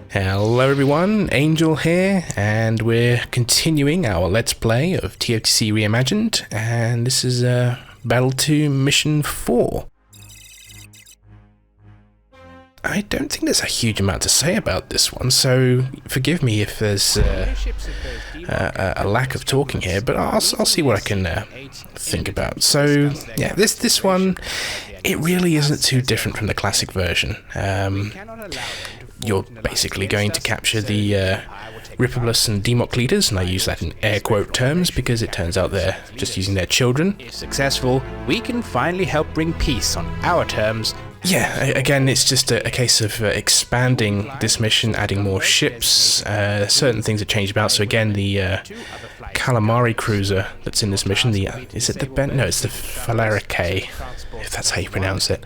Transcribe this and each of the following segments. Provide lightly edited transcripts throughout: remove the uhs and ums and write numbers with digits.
Hello everyone, Angel here, and we're continuing our Let's Play of TFTC Reimagined, and this is Battle 2 Mission 4. I don't think there's a huge amount to say about this one, so forgive me if there's a lack of talking here, but I'll see what I can think about. So, yeah, this one, it really isn't too different from the classic version. You're basically going to capture the Ripoblus and Dimoks leaders, and I use that in air quote terms because it turns out they're just using their children. If successful, we can finally help bring peace on our terms. Yeah, again, it's just a case of expanding this mission, adding more ships. Certain things have changed about. So again, the calamari cruiser that's in this mission, it's the Falarike, if that's how you pronounce it,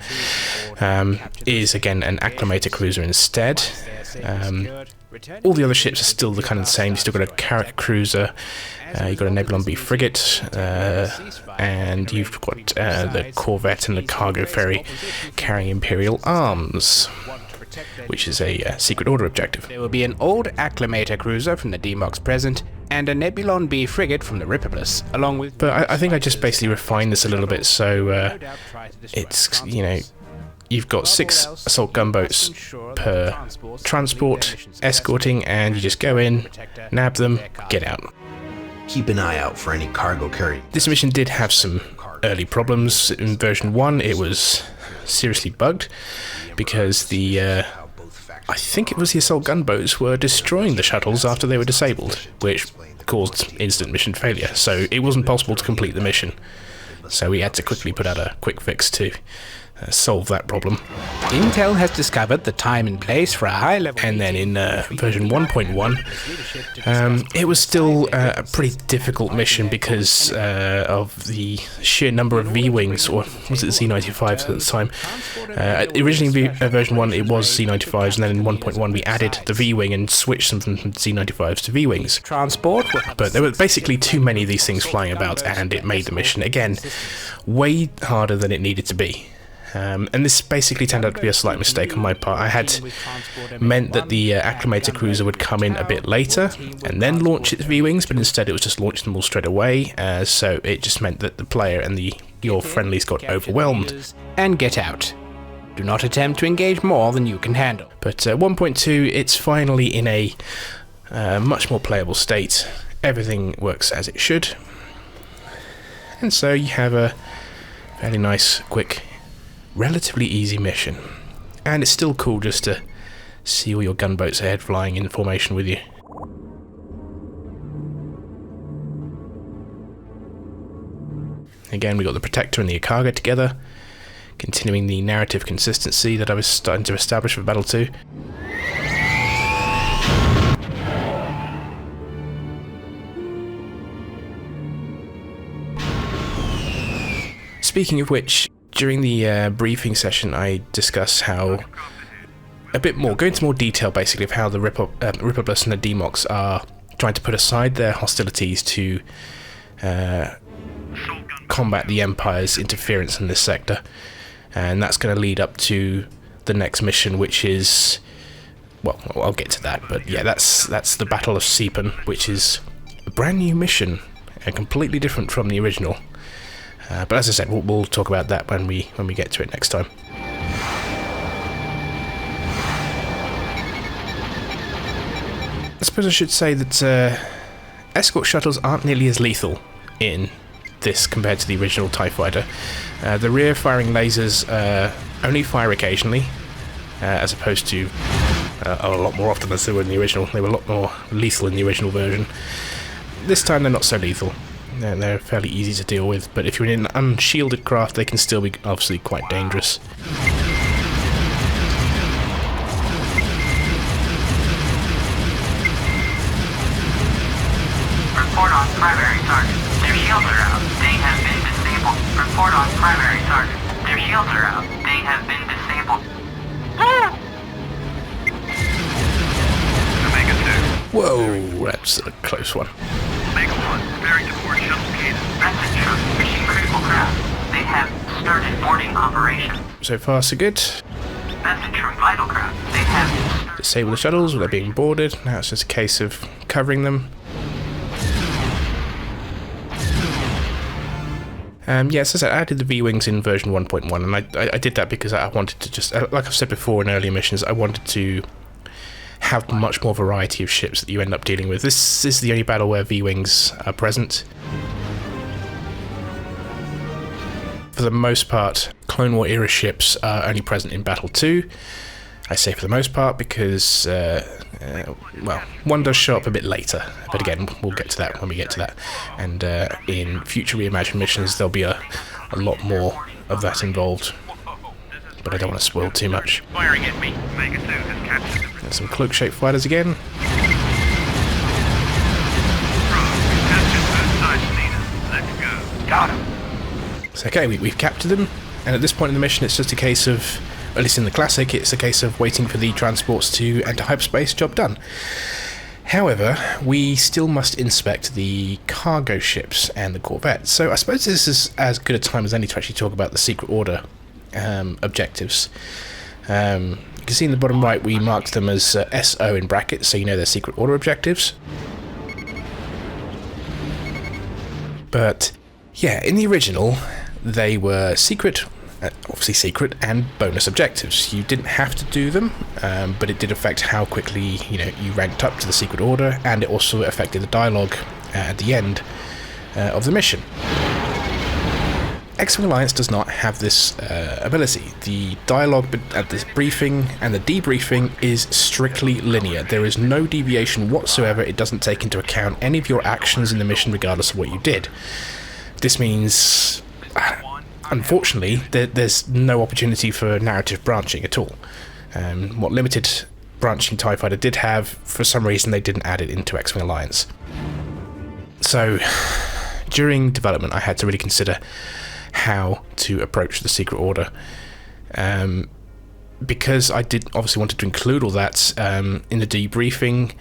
is again an acclimator cruiser instead. All the other ships are still the kind of the same. You've still got a carrot cruiser, you've got a Nebulon B frigate, and you've got the corvette and the cargo ferry carrying Imperial arms, which is a secret order objective. There will be an old acclimator cruiser from the Dimoks present, and a Nebulon B frigate from the Ripoblus, along with... But I think I just basically refined this a little bit, so it's, you know, you've got 6 assault gunboats per transport, escorting, and you just go in, nab them, get out. Keep an eye out for any cargo carried. This mission did have some early problems. In version 1, it was seriously bugged because I think it was the assault gunboats were destroying the shuttles after they were disabled, which caused instant mission failure, so it wasn't possible to complete the mission. So we had to quickly put out a quick fix to solve that problem. Intel has discovered the time and place for a high-level... And then in version 1.1, it was still a pretty difficult mission because of the sheer number of V-Wings, or was it Z95s at the time? Originally in version 1 it was Z95s, and then in 1.1 we added the V-Wing and switched them from Z95s to V-Wings. Transport. But there were basically too many of these things flying about, and it made the mission, again, way harder than it needed to be. And this basically turned out to be a slight mistake on my part. I had meant that the acclimator cruiser would come in a bit later and then launch its V-Wings, but instead it was just launched them all straight away, so it just meant that the player and your friendlies got overwhelmed. And get out. Do not attempt to engage more than you can handle. But 1.2, it's finally in a much more playable state. Everything works as it should. And so you have a fairly nice, quick, relatively easy mission, and it's still cool just to see all your gunboats ahead flying in formation with you. Again, we got the Protector and the Akaga together, continuing the narrative consistency that I was starting to establish for Battle 2. Speaking of which, during the briefing session, I discussed how go into more detail basically of how the Ripoblus and the Dimoks are trying to put aside their hostilities to combat the Empire's interference in this sector, and that's going to lead up to the next mission, which is, well, I'll get to that, but yeah, that's the Battle of Sepon, which is a brand new mission, completely different from the original. But as I said, we'll talk about that when we get to it next time. I suppose I should say that escort shuttles aren't nearly as lethal in this compared to the original TIE Fighter. The rear-firing lasers only fire occasionally, as opposed to a lot more often as they were in the original. They were a lot more lethal in the original version. This time they're not so lethal. They're fairly easy to deal with, but if you're in an unshielded craft, they can still be obviously quite dangerous. Report on primary target. Their shields are out. They have been disabled. Report on primary target. Their shields are out. They have been disabled. Omega 2. Whoa, that's a close one. Omega 1, bearing to board shuttle cadence. Message from mission critical craft. They have started boarding operation. So far, so good. have destroyed vital craft. They have Disable the shuttles where they're being boarded. Now it's just a case of covering them. Yes, as I added the V-Wings in version 1.1, and I did that because I wanted to just, like I've said before in earlier missions, I wanted to have much more variety of ships that you end up dealing with. This is the only battle where V-Wings are present. For the most part, Clone War era ships are only present in Battle 2. I say for the most part because, well, one does show up a bit later, but again, we'll get to that when we get to that. And in future Reimagined missions, there'll be a lot more of that involved, but I don't want to spoil too much. Firing at me. Omega 2 has captured. There's some cloak-shaped fighters again. Let's go. got him. So okay, we've captured them, and at this point in the mission, it's just a case of, at least in the classic, it's a case of waiting for the transports to enter hyperspace. Job done. However, we still must inspect the cargo ships and the corvettes. So I suppose this is as good a time as any to actually talk about the Secret Order objectives. You can see in the bottom right we marked them as SO in brackets, so you know they're Secret Order objectives. But yeah, in the original, they were secret, obviously secret, and bonus objectives. You didn't have to do them, but it did affect how quickly you ranked up to the Secret Order, and it also affected the dialogue at the end of the mission. X-Wing Alliance does not have this ability. The dialogue at the briefing and the debriefing is strictly linear. There is no deviation whatsoever. It doesn't take into account any of your actions in the mission regardless of what you did. This means, unfortunately, there's no opportunity for narrative branching at all. What limited branching TIE Fighter did have, for some reason they didn't add it into X-Wing Alliance. So, during development I had to really consider how to approach the Secret Order, because I did obviously wanted to include all that in the debriefing.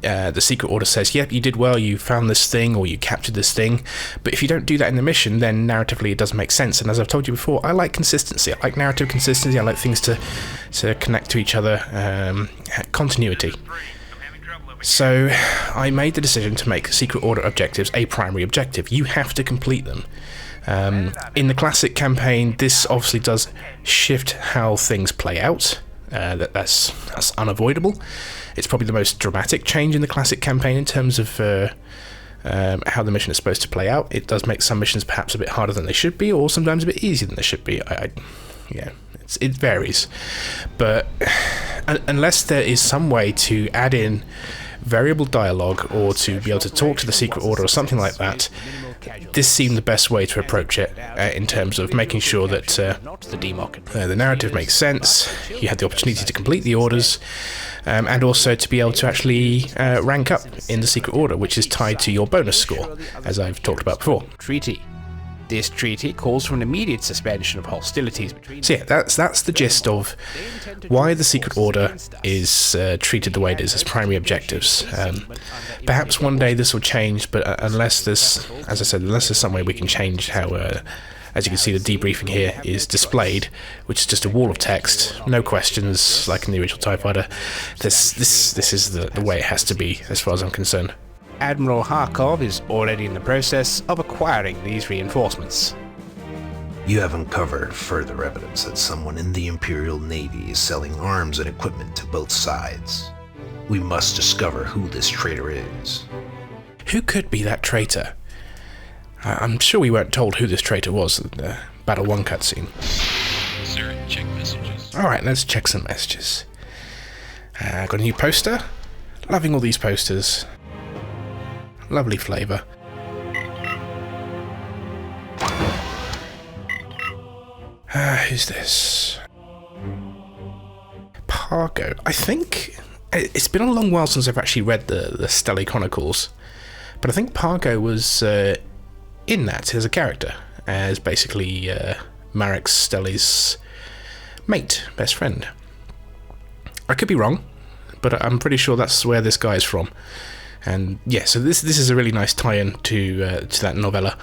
The Secret Order says, yep, you did well, you found this thing, or you captured this thing, but if you don't do that in the mission, then narratively it doesn't make sense. And as I've told you before, I like consistency. I like narrative consistency. I like things to connect to each other, continuity. So I made the decision to make Secret Order objectives a primary objective. You have to complete them. In the classic campaign, this obviously does shift how things play out. That's unavoidable. It's probably the most dramatic change in the classic campaign in terms of how the mission is supposed to play out. It does make some missions perhaps a bit harder than they should be, or sometimes a bit easier than they should be. It varies. But unless there is some way to add in variable dialogue or to be able to talk to the Secret Order or something like that, this seemed the best way to approach it in terms of making sure that the narrative makes sense, you had the opportunity to complete the orders, and also to be able to actually rank up in the Secret Order, which is tied to your bonus score, as I've talked about before. Treaty. This treaty calls for an immediate suspension of hostilities between... So yeah, that's the gist of why the Secret Order is treated the way it is as primary objectives. Perhaps one day this will change, but unless there's, as I said, unless there's some way we can change how, as you can see, the debriefing here is displayed, which is just a wall of text, no questions like in the original TIE Fighter. This is the way it has to be, as far as I'm concerned. Admiral Harkov is already in the process of acquiring these reinforcements. You have uncovered further evidence that someone in the Imperial Navy is selling arms and equipment to both sides. We must discover who this traitor is. Who could be that traitor? I'm sure we weren't told who this traitor was in the Battle 1 cutscene. Sir, check messages. Alright, let's check some messages. Got a new poster. Loving all these posters. Lovely flavour. Who's this? Pargo. I think it's been a long while since I've actually read the Stelly Chronicles, but I think Pargo was in that as a character, as basically Marek Stelly's mate, best friend. I could be wrong, but I'm pretty sure that's where this guy is from. And yeah, so this is a really nice tie-in to that novella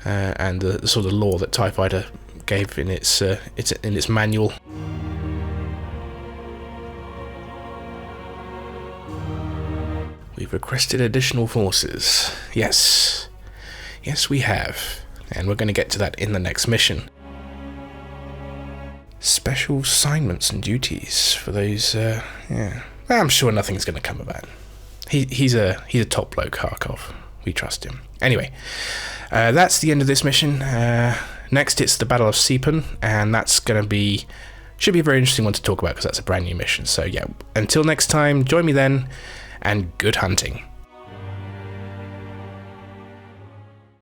and the sort of lore that TIE Fighter gave in its manual. We've requested additional forces. Yes. Yes, we have. And we're going to get to that in the next mission. Special assignments and duties for those, yeah. I'm sure nothing's going to come of that. He's a top bloke, Kharkov. We trust him. Anyway, that's the end of this mission. Next, it's the Battle of Sepun, and that's going to be... should be a very interesting one to talk about, because that's a brand new mission. So yeah, until next time, join me then, and good hunting.